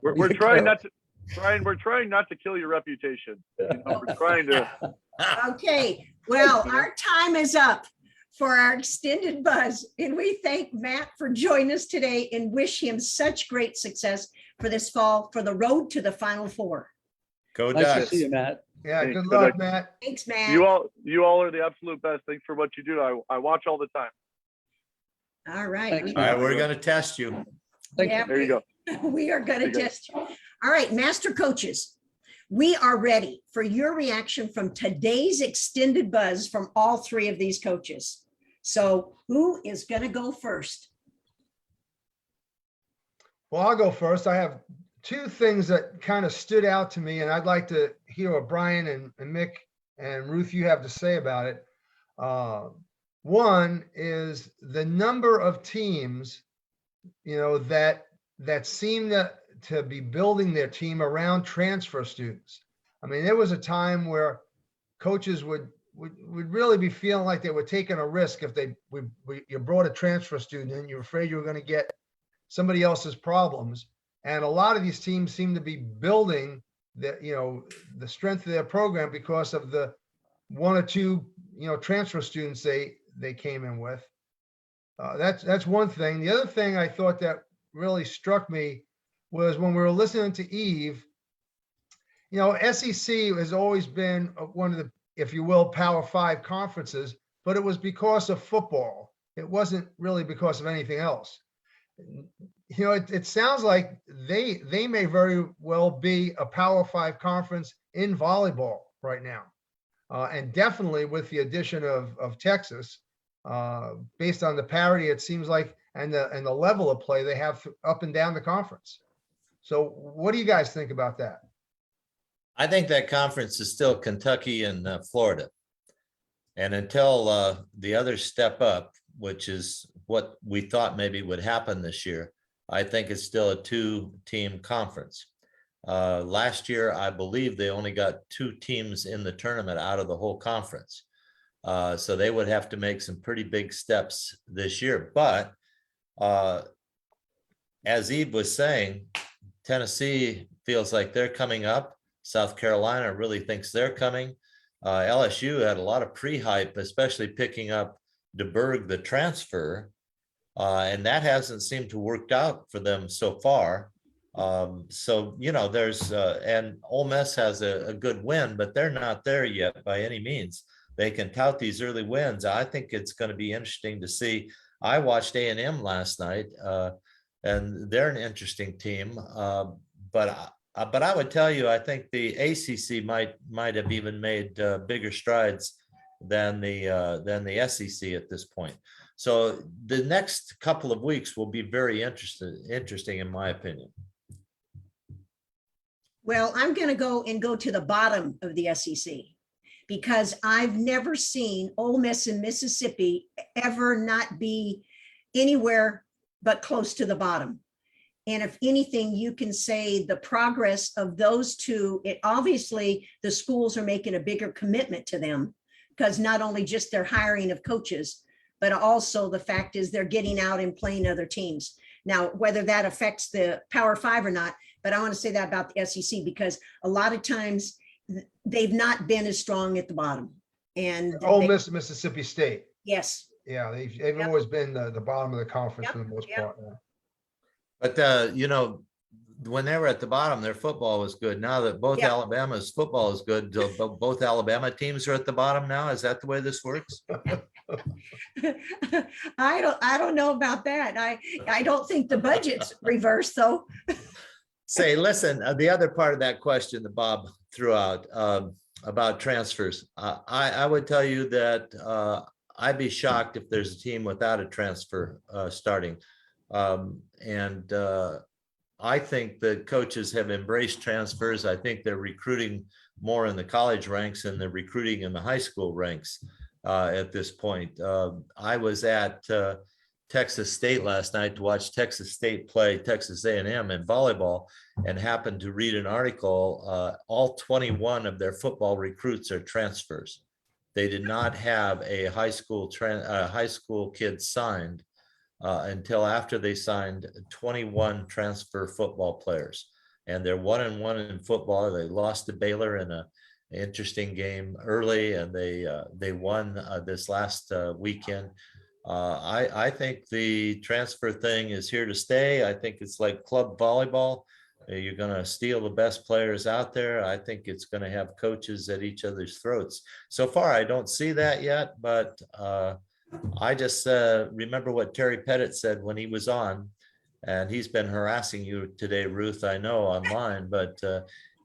We're trying not to, Brian. We're trying not to kill your reputation. We're trying to. Okay. Well, our time is up. for our extended buzz. And we thank Matt for joining us today and wish him such great success for this fall for the road to the Final Four. Go Nice to Ducks. see you, Matt. Yeah, Hey, good good luck, luck. Matt. Thanks, Matt. You all are the absolute best. Thanks for what you do. I watch all the time. All right. Thanks, All right, we're going to test you. Thank you. Yeah, There you go. we are going to There you go. test you. All right, Master Coaches, we are ready for your reaction from today's extended buzz from all three of these coaches. So who is going to go first? Well, I'll go first. I have two things that kind of stood out to me, and I'd like to hear what Brian and Mick and Ruth you have to say about it. One is the number of teams, that seem to be building their team around transfer students. I mean, there was a time where coaches would really be feeling like they were taking a risk if you brought a transfer student in, you're afraid you were going to get somebody else's problems. And a lot of these teams seem to be building the strength of their program because of the one or two, transfer students they came in with. That's one thing. The other thing I thought that really struck me was when we were listening to Eve, SEC has always been one of the, if you will, Power 5 conferences, but it was because of football. It wasn't really because of anything else. It sounds like they may very well be a Power 5 conference in volleyball right now. And definitely with the addition of Texas, based on the parity, it seems like, and the level of play they have up and down the conference. So what do you guys think about that? I think that conference is still Kentucky and Florida. And until the others step up, which is what we thought maybe would happen this year, I think it's still a 2-team conference. Last year, I believe they only got 2 teams in the tournament out of the whole conference. So they would have to make some pretty big steps this year. But as Eve was saying, Tennessee feels like they're coming up. South Carolina really thinks they're coming. LSU had a lot of pre-hype, especially picking up DeBerg, the transfer, and that hasn't seemed to work out for them so far. So, there's, and Ole Miss has a good win, but they're not there yet by any means. They can tout these early wins. I think it's going to be interesting to see. I watched A&M last night, and they're an interesting team. But I would tell you, I think the ACC might have even made bigger strides than the SEC at this point. So the next couple of weeks will be very interesting in my opinion. Well, I'm going to go to the bottom of the SEC because I've never seen Ole Miss and Mississippi ever not be anywhere but close to the bottom. And if anything, you can say the progress of those two, it obviously the schools are making a bigger commitment to them because not only just their hiring of coaches, but also the fact is they're getting out and playing other teams. Now, whether that affects the Power 5 or not, but I want to say that about the SEC because a lot of times they've not been as strong at the bottom. And Ole Miss, Mississippi State. Yes. Yeah, they've always been the bottom of the conference for the most part. Yeah. But when they were at the bottom, their football was good. Now that both Alabama's football is good, both Alabama teams are at the bottom now. Is that the way this works? I don't know about that. I don't think the budget's reversed though. Say, listen, the other part of that question that Bob threw out about transfers, I would tell you that I'd be shocked if there's a team without a transfer starting. And I think the coaches have embraced transfers. I think they're recruiting more in the college ranks than they're recruiting in the high school ranks at this point. I was at Texas State last night to watch Texas State play Texas A&M in volleyball and happened to read an article. All 21 of their football recruits are transfers. They did not have a high school kid signed until after they signed 21 transfer football players. And they're 1-1 in football. They lost to Baylor interesting game early, and they won this last weekend. I think the transfer thing is here to stay. I think it's like club volleyball. You're going to steal the best players out there. I think it's going to have coaches at each other's throats. So far, I don't see that yet, but I just remember what Terry Pettit said when he was on, and he's been harassing you today, Ruth, I know online, but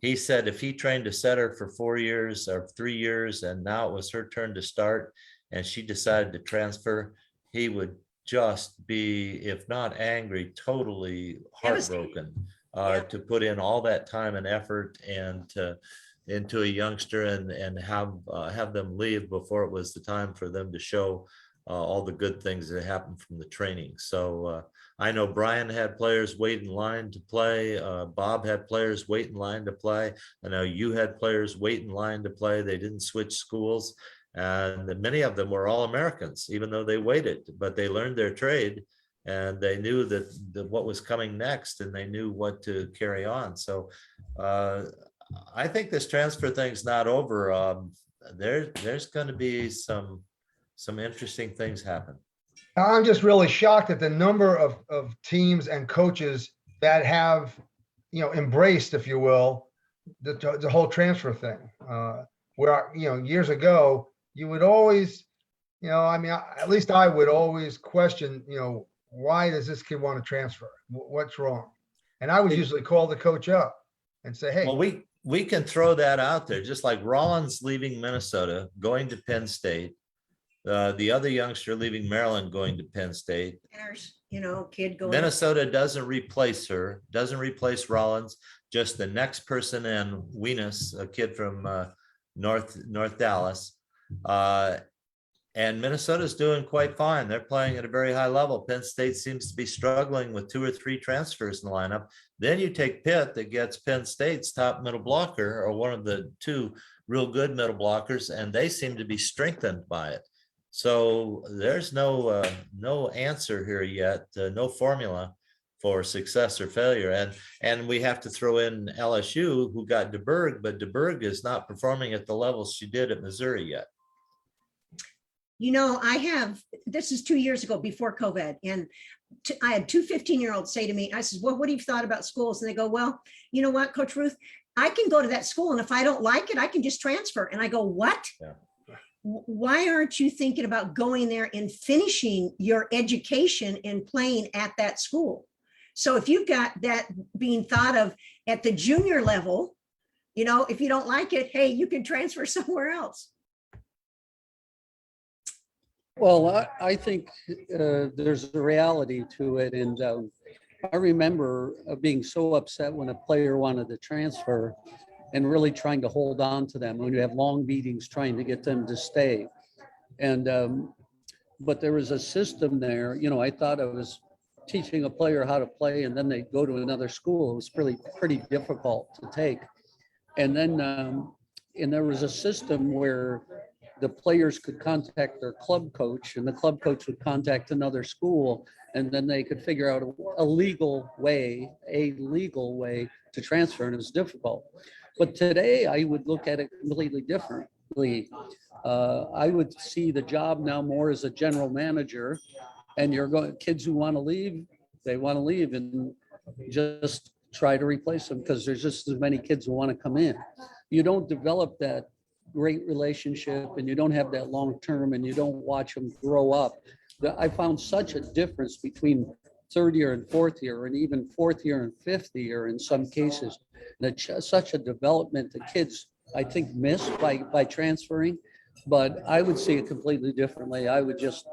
he said if he trained a setter for 4 years or 3 years, and now it was her turn to start, and she decided to transfer, he would just be, if not angry, totally heartbroken to put in all that time and effort and into a youngster and have them leave before it was the time for them to show all the good things that happened from the training. So I know Brian had players wait in line to play. Bob had players wait in line to play. I know you had players wait in line to play. They didn't switch schools. And many of them were all Americans, even though they waited, but they learned their trade and they knew that what was coming next, and they knew what to carry on. So I think this transfer thing's not over. There's going to be some interesting things happen. I'm just really shocked at the number of teams and coaches that have, embraced, if you will, the whole transfer thing. Where, years ago, you would always, at least I would always question, why does this kid want to transfer? What's wrong? And I would usually call the coach up and say, hey. Well, we can throw that out there, just like Rollins leaving Minnesota, going to Penn State. The other youngster leaving Maryland, going to Penn State. Kid going. Minnesota doesn't replace her, doesn't replace Rollins, just the next person in, Weenus, a kid from North Dallas. And Minnesota's doing quite fine. They're playing at a very high level. Penn State seems to be struggling with 2 or 3 transfers in the lineup. Then you take Pitt, that gets Penn State's top middle blocker, or one of the 2 real good middle blockers, and they seem to be strengthened by it. So there's no answer here yet, no formula for success or failure. And we have to throw in LSU, who got DeBerg, but DeBerg is not performing at the level she did at Missouri yet. This is 2 years ago before COVID, and I had 2 15-year-olds say to me, I said, well, what have you thought about schools? And they go, well, you know what, Coach Ruth, I can go to that school, and if I don't like it, I can just transfer. And I go, what? Yeah. Why aren't you thinking about going there and finishing your education and playing at that school? So if you've got that being thought of at the junior level, if you don't like it, hey, you can transfer somewhere else. Well, I think there's a reality to it. And I remember being so upset when a player wanted to transfer and really trying to hold on to them when you have long meetings trying to get them to stay. And but there was a system there. I thought I was teaching a player how to play, and then they go to another school. It was pretty difficult to take. And then and there was a system where the players could contact their club coach, and the club coach would contact another school, and then they could figure out a legal way to transfer, and it was difficult. But today I would look at it completely differently. I would see the job now more as a general manager, and kids who want to leave, they want to leave, and just try to replace them, because there's just as many kids who want to come in. You don't develop that great relationship, and you don't have that long term, and you don't watch them grow up. I found such a difference between 3rd year and 4th year, and even 4th year and 5th year in some cases. That such a development that kids, I think, miss by transferring. But I would see it completely differently. I would just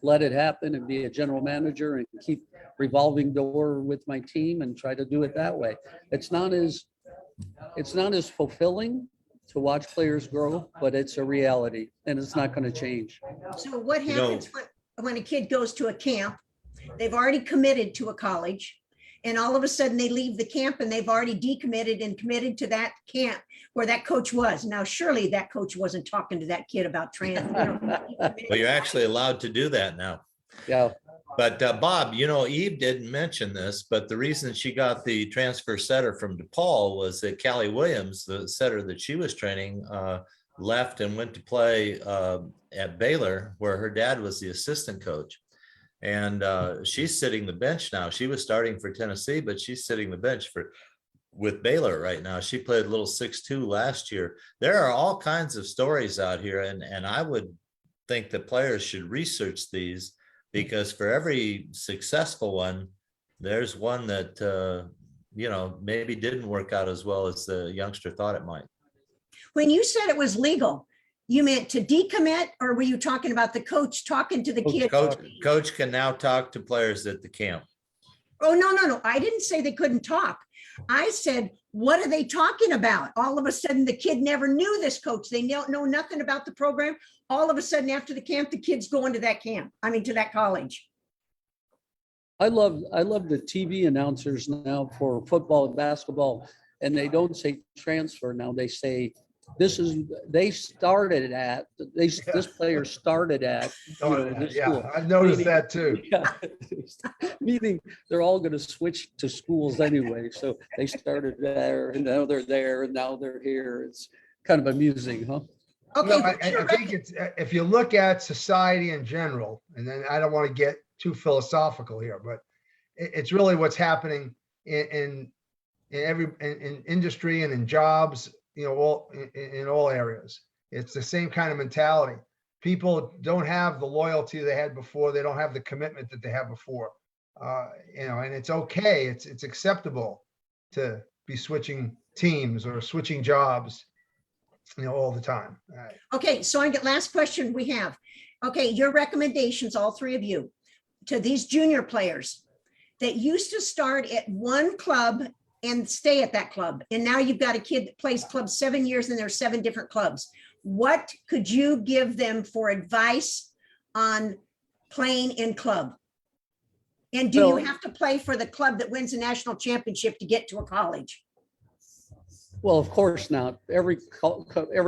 let it happen and be a general manager and keep revolving door with my team and try to do it that way. It's not as fulfilling to watch players grow, but it's a reality, and it's not going to change. So what happens when a kid goes to a camp? They've already committed to a college, and all of a sudden they leave the camp and they've already decommitted and committed to that camp where that coach was. Now, surely that coach wasn't talking to that kid about transfer. Well, you're actually allowed to do that now. Yeah. But Bob, Eve didn't mention this, but the reason she got the transfer setter from DePaul was that Callie Williams, the setter that she was training, left and went to play at Baylor, where her dad was the assistant coach. And she's sitting the bench now. She was starting for Tennessee, but she's sitting the bench with Baylor right now. She played a little 6-2 last year. There are all kinds of stories out here, and I would think that players should research these, because for every successful one, there's one that maybe didn't work out as well as the youngster thought it might. When you said it was legal, you meant to decommit, or were you talking about the coach talking to the kid? Coach can now talk to players at the camp. Oh, no. I didn't say they couldn't talk. I said, what are they talking about? All of a sudden, the kid never knew this coach. They know nothing about the program. All of a sudden, after the camp, the kid's going to that camp. To that college. I love the TV announcers now for football and basketball, and they don't say transfer now. They say this player started at this school. I noticed that too. Yeah. Meaning they're all going to switch to schools anyway. So they started there, and now they're there, and now they're here. It's kind of amusing, huh? Okay. No, I think it's, if you look at society in general, and then I don't want to get too philosophical here, but it's really what's happening in industry and in jobs, in all areas. It's the same kind of mentality. People don't have the loyalty they had before. They don't have the commitment that they had before. And it's okay. It's acceptable to be switching teams or switching jobs, all the time. Okay, so last question we have. Okay, your recommendations, all three of you, to these junior players that used to start at one club and stay at that club, and now you've got a kid that plays club 7 years and there's 7 different clubs. What could you give them for advice on playing in club? And do you have to play for the club that wins a national championship to get to a college? Well, of course not. Every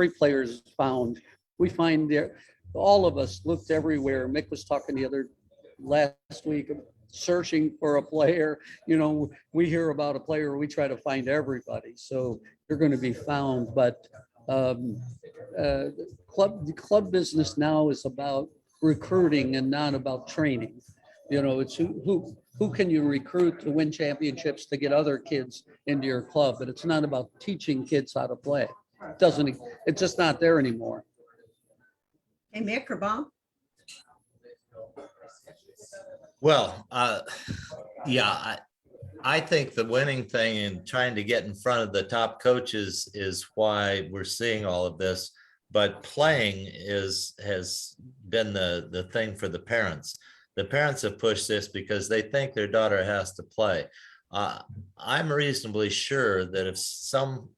player is found. We find there. All of us looked everywhere. Mick was talking last week, searching for a player. We hear about a player, we try to find everybody. So you're going to be found. But the club business now is about recruiting and not about training. It's who can you recruit to win championships to get other kids into your club, but it's not about teaching kids how to play. It's just not there anymore. Hey, Mick or Bob? Well, yeah, I think the winning thing and trying to get in front of the top coaches is why we're seeing all of this. But playing has been the thing for the parents. The parents have pushed this because they think their daughter has to play. I'm reasonably sure that if some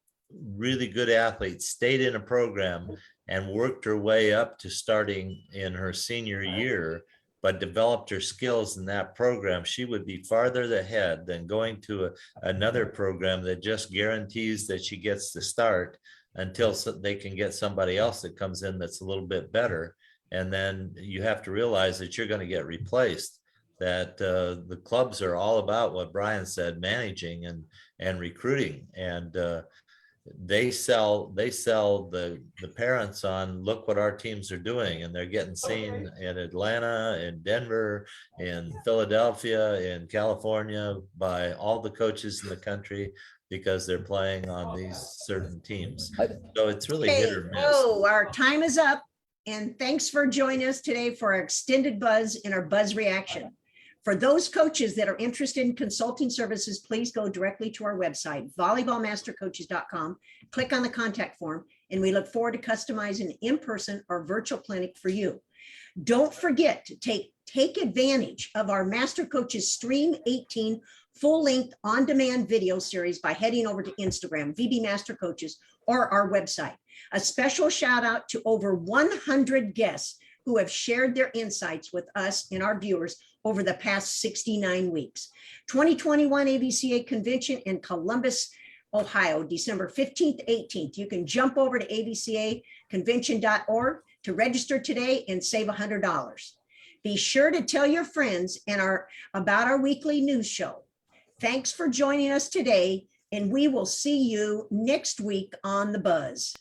really good athlete stayed in a program and worked her way up to starting in her senior year, but developed her skills in that program, she would be farther ahead than going to another program that just guarantees that she gets to start until they can get somebody else that comes in that's a little bit better. And then you have to realize that you're going to get replaced, that the clubs are all about what Brian said, managing and recruiting. And they sell the parents on, look what our teams are doing. And they're getting seen in Atlanta, in Denver, in Philadelphia, in California by all the coaches in the country because they're playing on these certain teams. So it's really hit or miss. Oh, our time is up. And thanks for joining us today for our extended buzz in our buzz reaction. For those coaches that are interested in consulting services, please go directly to our website, volleyballmastercoaches.com, click on the contact form, and we look forward to customizing an in-person or virtual clinic for you. Don't forget to take advantage of our Master Coaches Stream 18 full-length on-demand video series by heading over to Instagram, VB Master Coaches, or our website. A special shout out to over 100 guests who have shared their insights with us and our viewers over the past 69 weeks. 2021 ABCA Convention in Columbus, Ohio, December 15th, 18th. You can jump over to abcaconvention.org to register today and save $100. Be sure to tell your friends about our weekly news show. Thanks for joining us today, and we will see you next week on The Buzz.